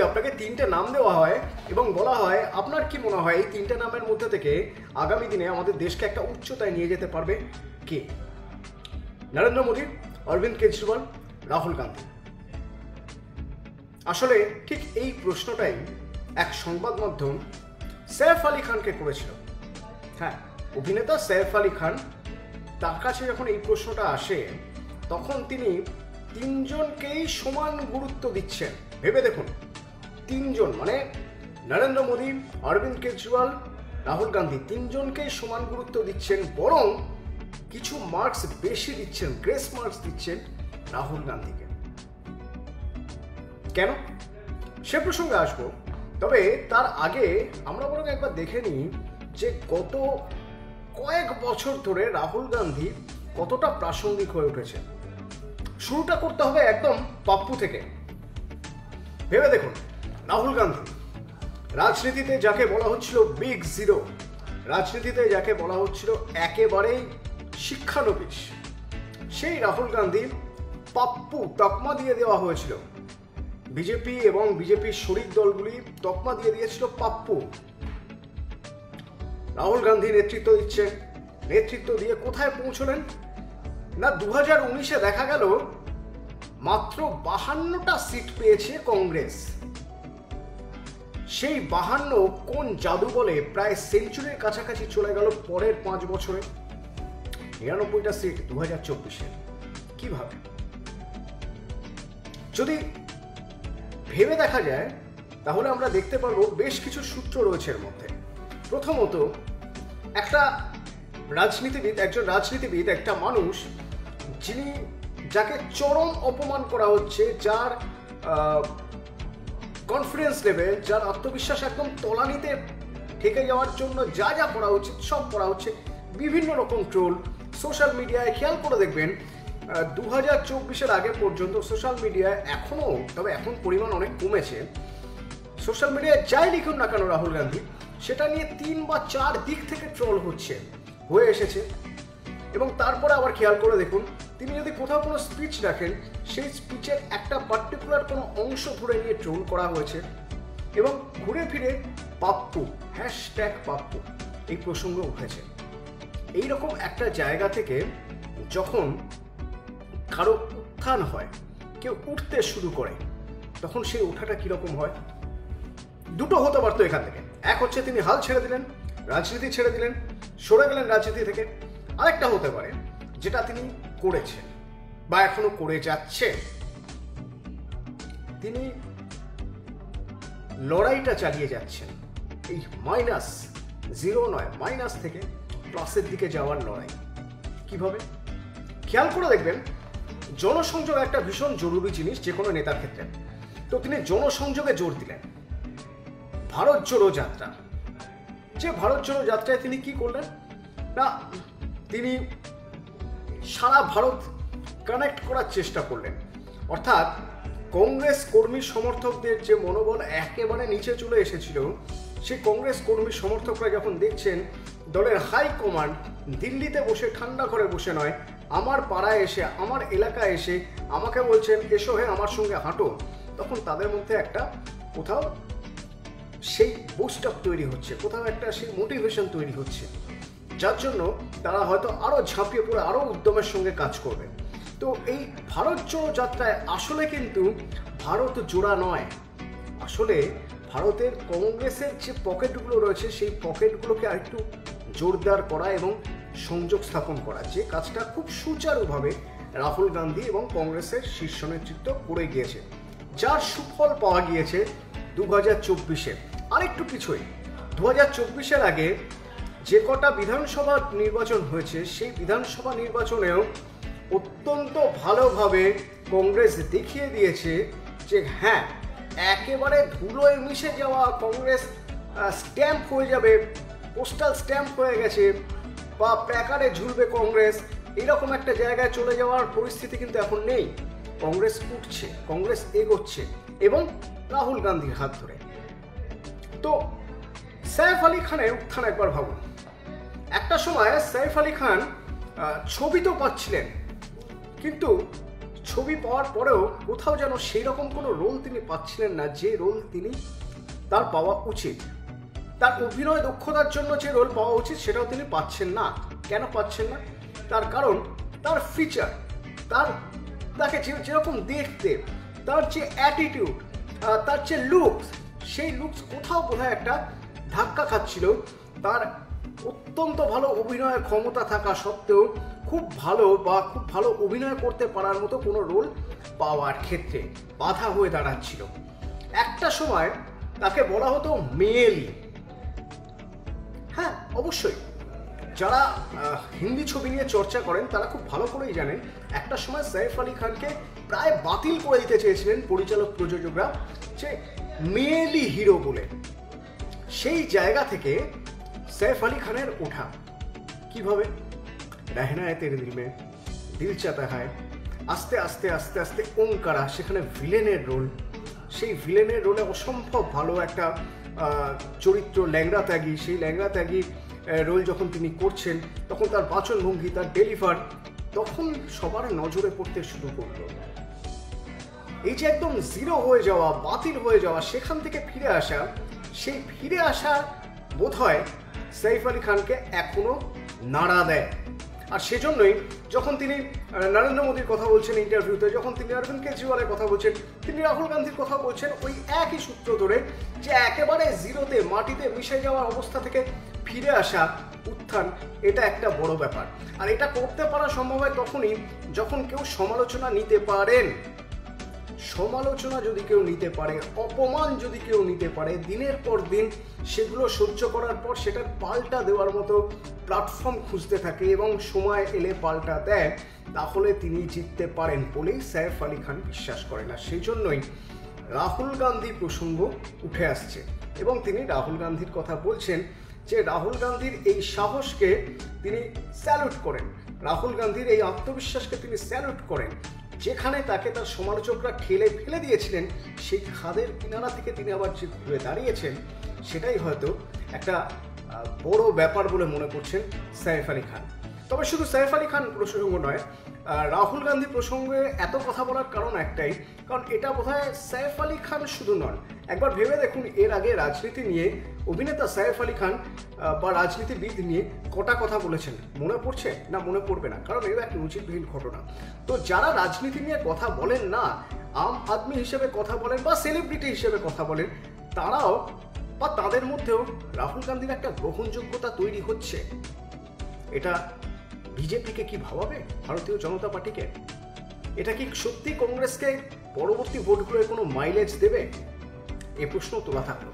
আপনাকে তিনটে নাম দেওয়া হয় এবং বলা হয় আপনার কি মনে হয় এই তিনটে নামের মধ্যে থেকে আগামী দিনে আমাদের দেশকে একটা উচ্চতায় নিয়ে যেতে পারবে কে? নরেন্দ্র মোদী, অরবিন্দ কেজরিওয়াল, রাহুল গান্ধী। আসলে ঠিক এই প্রশ্নটাই এক সংবাদ মাধ্যম সৈফ আলী খানকে করেছিল। হ্যাঁ, অভিনেতা সৈফ আলী খান, তার কাছে যখন এই প্রশ্নটা আসে তখন তিনি তিনজনকেই সমান গুরুত্ব দিচ্ছেন। ভেবে দেখুন, তিনজন মানে নরেন্দ্র মোদী, অরবিন্দ কেজরিওয়াল, রাহুল গান্ধী, তিনজনকেই সমান গুরুত্ব দিচ্ছেন, বরং কিছু মার্কস বেশি দিচ্ছেন, গ্রেস মার্কস দিচ্ছেন রাহুল গান্ধীকে। কেন? সে প্রসঙ্গে আসবো, তবে তার আগে আমরা বরং একবার দেখে নিই যে গত কয়েক বছর ধরে রাহুল গান্ধী কতটা প্রাসঙ্গিক হয়ে উঠেছে। শুরুটা করতে হবে একদম পাপ্পু থেকে। ভেবে দেখুন, রাহুল গান্ধী রাজনীতিতে যাকে বলা হচ্ছিল বিগ জিরো, রাজনীতিতে যাকে বলা হচ্ছিল একেবারেই শিক্ষানবিশ, সেই রাহুল গান্ধী পাপ্পু তকমা দিয়ে দেওয়া হয়েছিল। বিজেপি এবং বিজেপির শরিক দলগুলি তকমা দিয়ে দিয়েছিল পাপ্পু। রাহুল গান্ধী নেতৃত্ব দিচ্ছেন, নেতৃত্ব দিয়ে কোথায় পৌঁছলেন না 2019-এ দেখা গেল মাত্র 52টা সিট পেয়েছে কংগ্রেস। সেই 52 কোন জাদু বলে প্রায় সেঞ্চুরির কাছাকাছি চলে গেল পরের 5 বছরে। 99টা সিট 2024-এ। কিভাবে? যদি ভেবে দেখা যায় তাহলে আমরা দেখতে পারবো বেশ কিছু সূত্র রয়েছে এর মধ্যে। প্রথমত, একজন রাজনীতিবিদ, একটা মানুষ যাকে চরম অপমান করা হচ্ছে, যার কনফিডেন্স লেভেল, যার আত্মবিশ্বাস একদম তলানিতে ঠেকে যাওয়ার জন্য যা যা করা উচিত সব করা হচ্ছে, বিভিন্ন রকম ট্রোল সোশ্যাল মিডিয়ায়। খেয়াল করে দেখবেন 2024-এর আগে পর্যন্ত সোশ্যাল মিডিয়ায় এখনও, তবে এখন পরিমাণ অনেক কমেছে, সোশ্যাল মিডিয়ায় যাই লিখুন না কেন রাহুল গান্ধী, সেটা নিয়ে 3 বা 4 দিক থেকে ট্রোল হয়ে এসেছে। এবং তারপরে আবার খেয়াল করে দেখুন, তিনি যদি কোথাও কোনো স্পিচ রাখেন, সেই স্পিচের একটা পার্টিকুলার কোনো অংশ ধরে নিয়ে ট্রোল করা হয়েছে। এবং ঘুরে ফিরে পাপ্পু, #পাপ্পু এই প্রসঙ্গ উঠেছে। এইরকম একটা জায়গা থেকে যখন কারো উত্থান হয়, কেউ উঠতে শুরু করে, তখন সেই ওঠাটা কিরকম হয়? দুটো হতে পারতো এখান থেকে। এক হচ্ছে তিনি হাল ছেড়ে দিলেন, রাজনীতি ছেড়ে দিলেন, সরে গেলেন রাজনীতি থেকে। আরেকটা হতে পারে, যেটা তিনি করেছেন বা এখনো করে যাচ্ছে, তিনি লড়াইটা চালিয়ে যাচ্ছেন। এই -0 নয়, মাইনাস থেকে প্লাসের দিকে যাওয়ার লড়াই। কিভাবে? খেয়াল করে দেখবেন, জনসংযোগ একটা ভীষণ জরুরি জিনিস যে কোনো নেতার ক্ষেত্রে। তো তিনি জনসংযোগে জোর দিলেন। ভারত জোড়ো যাত্রা, যে ভারত জোড়ো যাত্রায় তিনি কি করলেন না, তিনি সারা ভারত কানেক্ট করার চেষ্টা করলেন। অর্থাৎ কংগ্রেস কর্মী সমর্থকদের যে মনোবল একেবারে নিচে চলে এসেছিল, সেই কংগ্রেস কর্মী সমর্থকরা যখন দেখছেন দলের হাইকমান্ড দিল্লিতে বসে, ঠান্ডা ঘরে বসে নয়, আমার পাড়ায় এসে, আমার এলাকায় এসে আমাকে বলছেন এসো হে আমার সঙ্গে হাঁটো, তখন তাদের মধ্যে একটা কোথাও সেই বুস্ট আপ তৈরি হচ্ছে, কোথাও একটা সেই মোটিভেশন তৈরি হচ্ছে, যার জন্য তারা হয়তো আরও ঝাঁপিয়ে পড়ে আরও উদ্যমের সঙ্গে কাজ করবে। তো এই ভারত জোড়ো যাত্রায় আসলে কিন্তু ভারত জোড়া নয়, আসলে ভারতের কংগ্রেসের যে পকেটগুলো রয়েছে সেই পকেটগুলোকে আরেকটু জোরদার করা এবং সংযোগ স্থাপন করা, যে কাজটা খুব সুচারুভাবে রাহুল গান্ধী এবং কংগ্রেসের শীর্ষ নেতৃত্ব করে গিয়েছে, যার সুফল পাওয়া গিয়েছে 2024-এ। আরেকটু পিছুই 2024-এর আগে যে কটা বিধানসভা নির্বাচন হয়েছে, সেই বিধানসভা নির্বাচনেও অত্যন্ত ভালোভাবে কংগ্রেস দেখিয়ে দিয়েছে যে হ্যাঁ, একেবারে ধুলোয় মিশে যাওয়া কংগ্রেস স্ট্যাম্প হয়ে যাবে, পোস্টাল স্ট্যাম্প হয়ে গেছে বা প্ল্যাকার্ডে ঝুলবে কংগ্রেস, এরকম একটা জায়গায় চলে যাওয়ার পরিস্থিতি কিন্তু এখন নেই। কংগ্রেস উঠছে, কংগ্রেস এগোচ্ছে এবং রাহুল গান্ধীর হাত ধরে। তো সৈফ আলী খানের উত্থান একবার ভাবুন। একটা সময় সৈফ আলী খান ছবি তো পাচ্ছিলেন, কিন্তু ছবি পাওয়ার পরেও কোথাও যেন সেই রকম কোনো রোল তিনি পাচ্ছিলেন না যে রোল তার পাওয়া উচিত। তার অভিনয় দক্ষতার জন্য যে রোল পাওয়া উচিত সেটাও তিনি পাচ্ছেন না। কেন পাচ্ছেন না? তার কারণ তার ফিচার, তাকে যেরকম দেখতে, তার যে অ্যাটিটিউড, তার যে লুকস, সেই লুকস কোথাও বোধহয় একটা ধাক্কা খাচ্ছিল। তার অত্যন্ত ভালো অভিনয়ের ক্ষমতা থাকা সত্ত্বেও খুব ভালো অভিনয় করতে পারার মতো কোনো রোল পাওয়ার ক্ষেত্রে বাধা হয়ে দাঁড়াচ্ছিল। একটা সময় তাকে বলা হতো মেয়েলি। হ্যাঁ, অবশ্যই যারা হিন্দি ছবি নিয়ে চর্চা করেন তারা খুব ভালো করেই জানেন একটা সময় সাইফ আলি খানকে প্রায় বাতিল করে দিতে চেয়েছিলেন পরিচালক প্রযোজকরা, যে মেয়েলি হিরো বলে। সেই জায়গা থেকে সাইফ আলি খানের ওঠা কিভাবে? রহনা হ্যায় তেরে দিল মে, দিল চাহতা হ্যায়, আস্তে আস্তে আস্তে আস্তে ওমকারা, সেখানে ভিলেনের রোল। সেই ভিলেনের রোলে অসম্ভব ভালো একটা চরিত্র, ল্যাংড়া ত্যাগী। সেই ল্যাংড়া ত্যাগী রোল যখন তিনি করছেন তখন তার বাচনভঙ্গি, তার ডেলিভার তখন সবার নজরে পড়তে শুরু করলো। এই যে একদম জিরো হয়ে যাওয়া, বাতিল হয়ে যাওয়া, সেখান থেকে ফিরে আসা, সেই ফিরে আসা বোধহয় সাইফ আলি খানকে এখনো নাড়া দেয়। আর সেজন্যই যখন তিনি নরেন্দ্র মোদীর কথা বলছেন ইন্টারভিউতে, যখন তিনি অরবিন্দ কেজরিওয়ালের কথা বলছেন, তিনি রাহুল গান্ধীর কথা বলছেন, ওই একই সূত্র ধরে যে একেবারে জিরোতে, মাটিতে মিশে যাওয়ার অবস্থা থেকে ফিরে আসা, উত্থান, এটা একটা বড় ব্যাপার। আর এটা করতে পারা সম্ভব হয় তখনই যখন কেউ সমালোচনা নিতে পারেন। সমালোচনা যদি কেউ নিতে পারে, অপমান যদি কেউ নিতে পারে, দিনের পর দিন সেগুলো সহ্য করার পর সেটার পাল্টা দেওয়ার মতো প্ল্যাটফর্ম খুঁজতে থাকে এবং সময় এলে পাল্টা দেয়, তাহলে তিনি জিততে পারেন বলেই সাইফ আলি খান বিশ্বাস করেন। না সেই জন্যই রাহুল গান্ধী প্রসঙ্গ উঠে আসছে এবং তিনি রাহুল গান্ধীর কথা বলছেন যে রাহুল গান্ধীর এই সাহসকে তিনি স্যালুট করেন, রাহুল গান্ধীর এই আত্মবিশ্বাসকে তিনি স্যালুট করেন। যেখানে তাকে তার সমালোচকরা ঠেলে ফেলে দিয়েছিলেন, সেই খাদের কিনারা থেকে তিনি আবার যে ঘুরে দাঁড়িয়েছেন, সেটাই হয়তো একটা বড় ব্যাপার বলে মনে করছেন সাইফ আলি খান। তবে শুধু সাইফ আলি খান প্রসঙ্গ নয়, রাহুল গান্ধী প্রসঙ্গে এত কথা বলার কারণ একটাই, কারণ এটা বোধহয় সাইফ আলি খান শুধু নন। একবার ভেবে দেখুন, এর আগে রাজনীতি নিয়ে অভিনেতা সাইফ আলি খান বা রাজনীতিবিদ নিয়ে কটা কথা বলেছেন মনে পড়ছে? না, মনে পড়বে না, কারণ এটা একটা নজিরবিহীন ঘটনা। তো যারা রাজনীতি নিয়ে কথা বলেন না, আম আদমি হিসেবে কথা বলেন বা সেলিব্রিটি হিসেবে কথা বলেন, তারাও বা তাদের মধ্যেও রাহুল গান্ধীর একটা গ্রহণযোগ্যতা তৈরি হচ্ছে। এটা বিজেপিকে কি ভাবাবে, ভারতীয় জনতা পার্টিকে? এটা কি সত্যি কংগ্রেসকে পরবর্তী ভোটগুলোয় কোনো মাইলেজ দেবে? এ প্রশ্ন তোলা থাকলো।